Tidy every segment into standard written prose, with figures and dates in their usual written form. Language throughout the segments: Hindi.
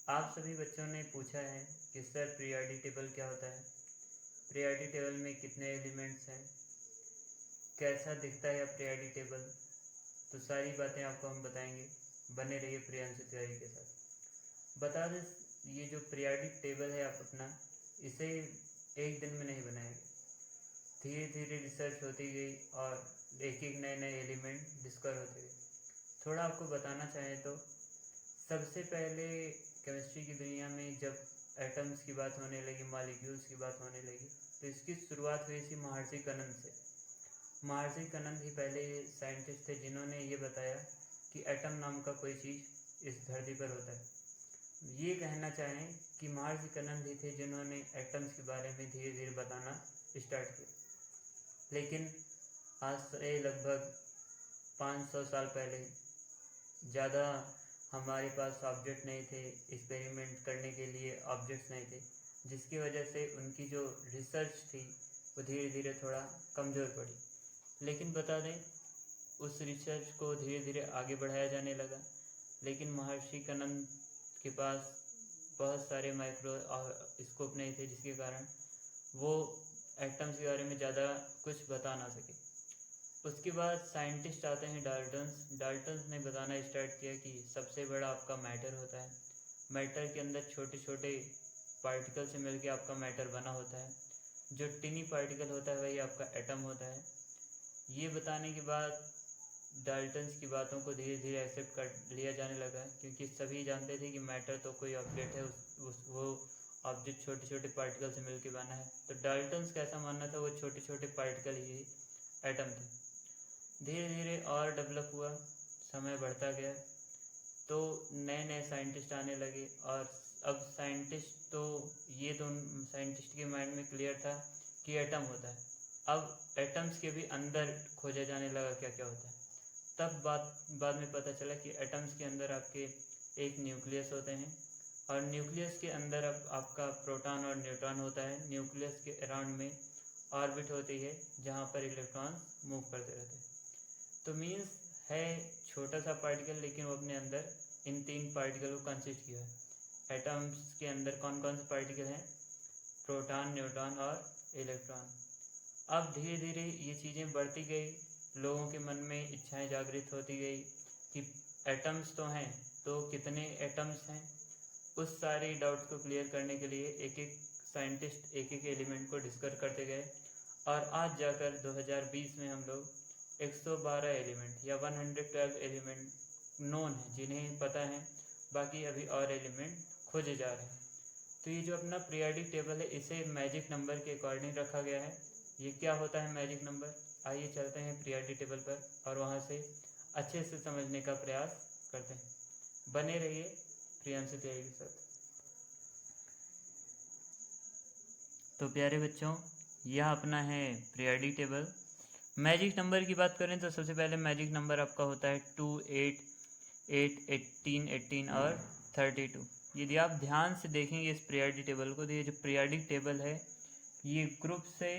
आप सभी बच्चों ने पूछा है कि सर पीरियोडिक टेबल क्या होता है, पीरियोडिक टेबल में कितने एलिमेंट्स हैं, कैसा दिखता है पीरियोडिक टेबल। तो सारी बातें आपको हम बताएंगे। बने रहिए प्रियांशु तिवारी के साथ। बता दें, ये जो पीरियोडिक टेबल है आप अपना, इसे एक दिन में नहीं बनाएंगे। धीरे धीरे रिसर्च होती गई और एक एक नए नए एलिमेंट डिस्कवर होते गए। थोड़ा आपको बताना चाहें तो सबसे पहले केमिस्ट्री की दुनिया में जब एटम्स की बात होने लगी, मॉलिक्यूल्स की बात होने लगी, तो इसकी शुरुआत हुई थी महर्षि कनंद से। महर्षि कनंद ही पहले साइंटिस्ट थे जिन्होंने ये बताया कि एटम नाम का कोई चीज़ इस धरती पर होता है। ये कहना चाहें कि महर्षि कनंद ही थे जिन्होंने एटम्स के बारे में धीरे धीरे बताना स्टार्ट किया। लेकिन आज से लगभग 500 साल पहले ज़्यादा हमारे पास ऑब्जेक्ट नहीं थे, एक्सपेरिमेंट करने के लिए ऑब्जेक्ट्स नहीं थे, जिसकी वजह से उनकी जो रिसर्च थी वो धीरे धीरे थोड़ा कमज़ोर पड़ी। लेकिन बता दें, उस रिसर्च को धीरे धीरे आगे बढ़ाया जाने लगा। लेकिन महर्षि कनंद के पास बहुत सारे माइक्रोस्कोप नहीं थे, जिसके कारण वो एटम्स के बारे में ज़्यादा कुछ बता ना सके। उसके बाद साइंटिस्ट आते हैं डाल्टन्स ने बताना स्टार्ट किया कि सबसे बड़ा आपका मैटर होता है, मैटर के अंदर छोटे छोटे पार्टिकल से मिलकर आपका मैटर बना होता है, जो टिनी पार्टिकल होता है वही आपका एटम होता है। ये बताने के बाद डाल्टन्स की बातों को धीरे धीरे एक्सेप्ट कर लिया जाने लगा, क्योंकि सभी जानते थे कि मैटर तो कोई ऑब्जेक्ट है, वो ऑब्जेक्ट छोटे छोटे पार्टिकल से मिलकर बना है। तो डाल्टन्स का ऐसा मानना था वो छोटे छोटे पार्टिकल ही एटम थे। धीरे धीरे और डेवलप हुआ, समय बढ़ता गया, तो नए नए साइंटिस्ट आने लगे। और अब साइंटिस्ट तो ये तो साइंटिस्ट के माइंड में क्लियर था कि एटम होता है। अब एटम्स के भी अंदर खोजा जाने लगा क्या क्या होता है। तब बाद में पता चला कि एटम्स के अंदर आपके एक न्यूक्लियस होते हैं, और न्यूक्लियस के अंदर अब आपका प्रोटॉन और न्यूट्रॉन होता है। न्यूक्लियस के अराउंड में ऑर्बिट होती है जहाँ पर इलेक्ट्रॉन मूव करते रहते हैं। तो मीन्स है छोटा सा पार्टिकल, लेकिन वो अपने अंदर इन 3 पार्टिकल को कंसिस्ट किया है। एटम्स के अंदर कौन कौन से पार्टिकल हैं? प्रोटॉन, न्यूट्रॉन और इलेक्ट्रॉन। अब धीरे धीरे ये चीज़ें बढ़ती गई, लोगों के मन में इच्छाएं जागृत होती गई कि एटम्स तो हैं, तो कितने एटम्स हैं। उस सारे डाउट्स को क्लियर करने के लिए एक एक साइंटिस्ट एक एक एलिमेंट को डिस्कवर करते गए, और आज जाकर 2020 में हम लोग 112 एलिमेंट या 112 एलिमेंट नोन है जिन्हें पता है, बाकी अभी और एलिमेंट खोजे जा रहे हैं। तो ये जो अपना पीरियोडिक टेबल है, इसे मैजिक नंबर के अकॉर्डिंग रखा गया है। ये क्या होता है मैजिक नंबर? आइए चलते हैं पीरियोडिक टेबल पर और वहाँ से अच्छे से समझने का प्रयास करते हैं। बने रहिए प्रियांशु तिवारी के साथ। तो प्यारे बच्चों, यह अपना है पीरियोडिक टेबल। मैजिक नंबर की बात करें तो सबसे पहले मैजिक नंबर आपका होता है 2, 8, 8, 18, 18 और 32। यदि आप ध्यान से देखेंगे इस पीरियोडिक टेबल को, तो ये जो पीरियोडिक टेबल है ये ग्रुप से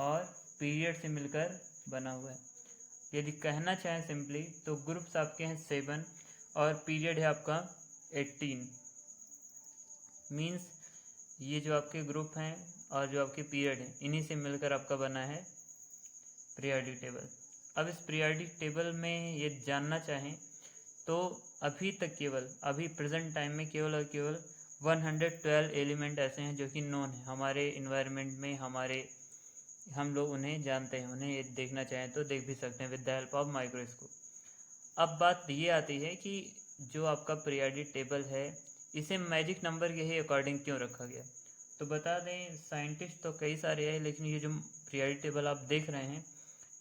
और पीरियड से मिलकर बना हुआ है। यदि कहना चाहें सिंपली तो ग्रुप्स आपके हैं 7 और पीरियड है आपका 18। मीन्स ये जो आपके ग्रुप हैं और जो आपके पीरियड हैं, इन्हीं से मिलकर आपका बना है पीरियोडिक टेबल। अब इस पीरियोडिक टेबल में ये जानना चाहें तो अभी प्रेजेंट टाइम में केवल और केवल 112 एलिमेंट ऐसे हैं जो कि नोन है हमारे इन्वायरमेंट में, हम लोग उन्हें जानते हैं। उन्हें ये देखना चाहें तो देख भी सकते हैं with the help of microscope. अब बात ये आती है कि जो आपका पीरियोडिक टेबल है, इसे मैजिक नंबर के ही अकॉर्डिंग क्यों रखा गया। तो बता दें, साइंटिस्ट तो कई सारे हैं, लेकिन ये जो पीरियोडिक टेबल आप देख रहे हैं,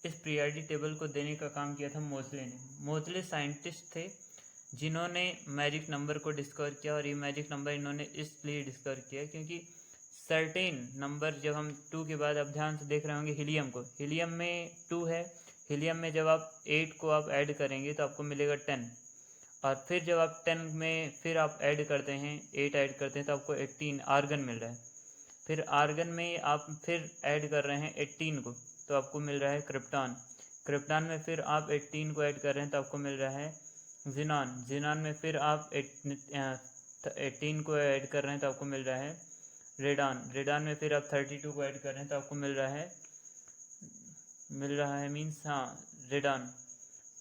इस पीरियोडिक टेबल को देने का काम किया था मोज़ले ने। मोज़ले साइंटिस्ट थे जिन्होंने मैजिक नंबर को डिस्कवर किया, और ये मैजिक नंबर इन्होंने इसलिए डिस्कवर किया क्योंकि सर्टेन नंबर, जब हम 2 के बाद आप ध्यान से देख रहे होंगे हीलियम को, हीलियम में 2 है, हीलियम में जब आप 8 को आप ऐड करेंगे तो आपको मिलेगा 10, और फिर जब आप 10 में फिर आप ऐड करते हैं, 8 ऐड करते हैं तो आपको 18 आर्गन मिल रहा है। फिर आर्गन में आप फिर ऐड कर रहे हैं 18 को तो आपको मिल रहा है क्रिप्टॉन। क्रिप्टॉन में फिर आप 18 को ऐड कर रहे हैं तो आपको मिल रहा है जिनॉन। जिनॉन में फिर आप 18 को ऐड कर रहे हैं तो आपको मिल रहा है रेडान में फिर आप 32 को ऐड कर रहे हैं तो आपको मिल रहा है मीन्स हाँ रेडान।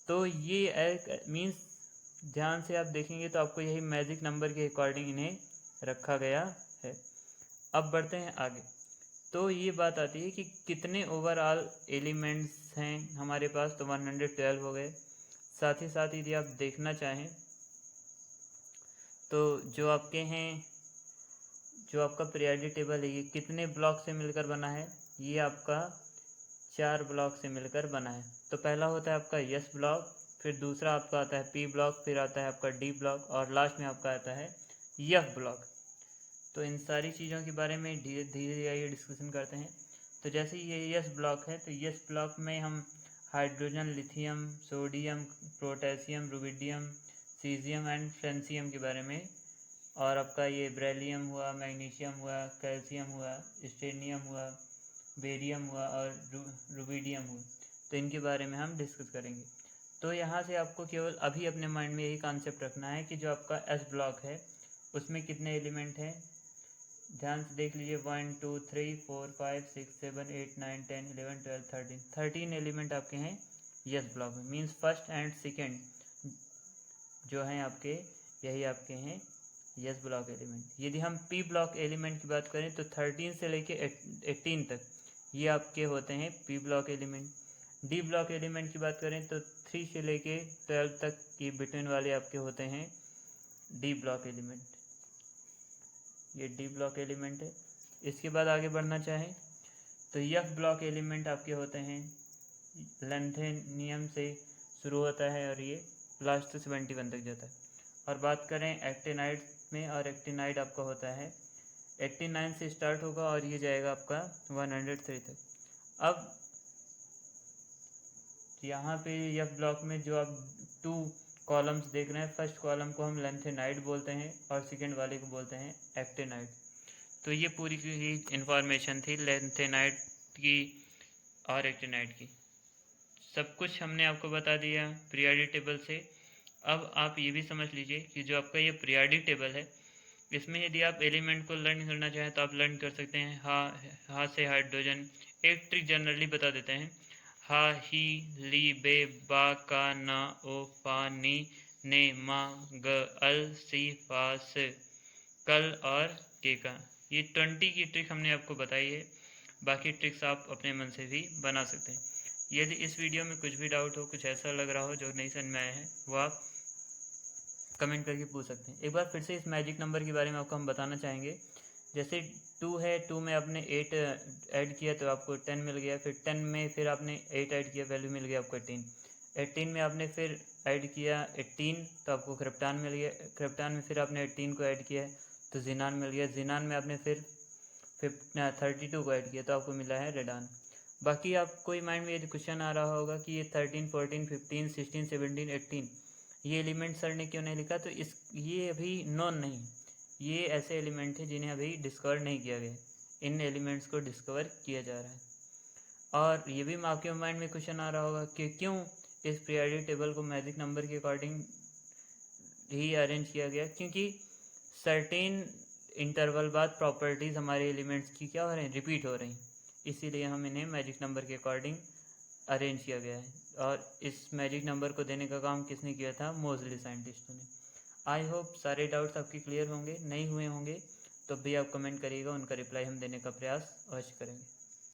तो ये मीन्स ध्यान से आप देखेंगे तो आपको यही मैजिक नंबर के अकॉर्डिंग इन्हें रखा गया है। अब बढ़ते हैं आगे। तो ये बात आती है कि कितने ओवरऑल एलिमेंट्स हैं हमारे पास, तो 112 हो गए। साथ ही साथ यदि आप देखना चाहें तो जो आपका पीरियोडिक टेबल है ये कितने ब्लॉक से मिलकर बना है, ये आपका 4 ब्लॉक से मिलकर बना है। तो पहला होता है आपका यस ब्लॉक, फिर दूसरा आपका आता है पी ब्लॉक, फिर आता है आपका डी ब्लॉक और लास्ट में आपका आता है एफ ब्लॉक। तो इन सारी चीज़ों के बारे में धीरे धीरे आइए डिस्कशन करते हैं। तो जैसे ये यस ब्लॉक है तो यस ब्लॉक में हम hydrogen, lithium, sodium, potassium, rubidium, caesium and francium के बारे में, और आपका ये बेरिलियम हुआ, मैग्नीशियम हुआ, कैल्शियम हुआ, स्टेनियम हुआ, बेरियम हुआ और रुबिडियम हुआ, तो इनके बारे में हम डिस्कस करेंगे। तो यहाँ से आपको केवल अभी अपने माइंड में यही कॉन्सेप्ट रखना है कि जो आपका एस ब्लॉक है उसमें कितने एलिमेंट हैं। ध्यान से देख लीजिए 1 2 3 4 5 6 7 8 9 10 11 12 13 एलिमेंट आपके हैं यस ब्लॉक में। मीन्स फर्स्ट एंड सेकेंड जो हैं आपके, यही आपके हैं यस ब्लॉक एलिमेंट। यदि हम पी ब्लॉक एलिमेंट की बात करें तो 13 से लेके 18 तक ये आपके होते हैं P block element. D block element की बात करें तो 3 से लेके 12 तक की बिटवीन वाले आपके होते हैं डी ब्लॉक एलिमेंट। ये डी ब्लॉक एलिमेंट है। इसके बाद आगे बढ़ना चाहें तो एफ ब्लॉक एलिमेंट आपके होते हैं लैंथेनियम से शुरू होता है और ये लास्ट से 71 तक जाता है। और बात करें एक्टिनाइड में, और एक्टिनाइड आपका होता है 89 से स्टार्ट होगा और ये जाएगा आपका 103 तक। अब यहाँ पे एफ ब्लॉक में जो आप 2 कॉलम्स देख रहे हैं, फर्स्ट कॉलम को हम लैंथेनाइड बोलते हैं और सेकेंड वाले को बोलते हैं एक्टिनाइड। तो ये पूरी की इंफॉर्मेशन थी लैंथेनाइड की और एक्टिनाइड की। सब कुछ हमने आपको बता दिया पीरियोडिक टेबल से। अब आप ये भी समझ लीजिए कि जो आपका ये पीरियोडिक टेबल है इसमें यदि आप एलिमेंट को लर्न करना चाहें तो आप लर्न कर सकते हैं। हा से हाइड्रोजन। एक ट्रिक जनरली बता देते हैं, हा ही ली बे बा का ना ओ फा नी ने मा ग अल सी फा से कल और के का। ये 20 की ट्रिक हमने आपको बताई है। बाकी ट्रिक्स आप अपने मन से भी बना सकते हैं। यदि इस वीडियो में कुछ भी डाउट हो, कुछ ऐसा लग रहा हो जो नहीं समझ में आया है, वो आप कमेंट करके पूछ सकते हैं। एक बार फिर से इस मैजिक नंबर के बारे में आपको हम बताना चाहेंगे। जैसे 2 है, 2 में आपने 8 ऐड किया तो आपको 10 मिल गया, फिर 10 में फिर आपने 8 ऐड किया, वैल्यू मिल गया आपको 18। 18 में आपने फिर ऐड किया 18 तो आपको क्रिप्टान मिल गया, क्रिप्टान में फिर आपने 18 को ऐड किया तो जिनान मिल गया, जिनान में आपने फिर 32 को ऐड किया तो आपको मिला है रेडान। बाकी आप कोई माइंड में यदि क्वेश्चन आ रहा होगा कि ये 13 14 15 16 17 18 ये एलिमेंट सर ने क्यों नहीं लिखा, तो ये अभी नॉन नहीं, ये ऐसे एलिमेंट हैं जिन्हें अभी डिस्कवर नहीं किया गया। इन एलिमेंट्स को डिस्कवर किया जा रहा है। और ये भी आपके माइंड में क्वेश्चन आ रहा होगा कि क्यों इस पीरियोडिक टेबल को मैजिक नंबर के अकॉर्डिंग ही अरेंज किया गया, क्योंकि सर्टेन इंटरवल बाद प्रॉपर्टीज़ हमारे एलिमेंट्स की क्या हो रही हैं, रिपीट हो रही हैं, इसीलिए हम इन्हें मैजिक नंबर के अकॉर्डिंग अरेंज किया गया है। और इस मैजिक नंबर को देने का काम किसने किया था, मोज़ली साइंटिस्टों ने। आई होप सारे डाउट्स आपके क्लियर होंगे, नहीं हुए होंगे तो भी आप कमेंट करिएगा, उनका रिप्लाई हम देने का प्रयास अवश्य करेंगे।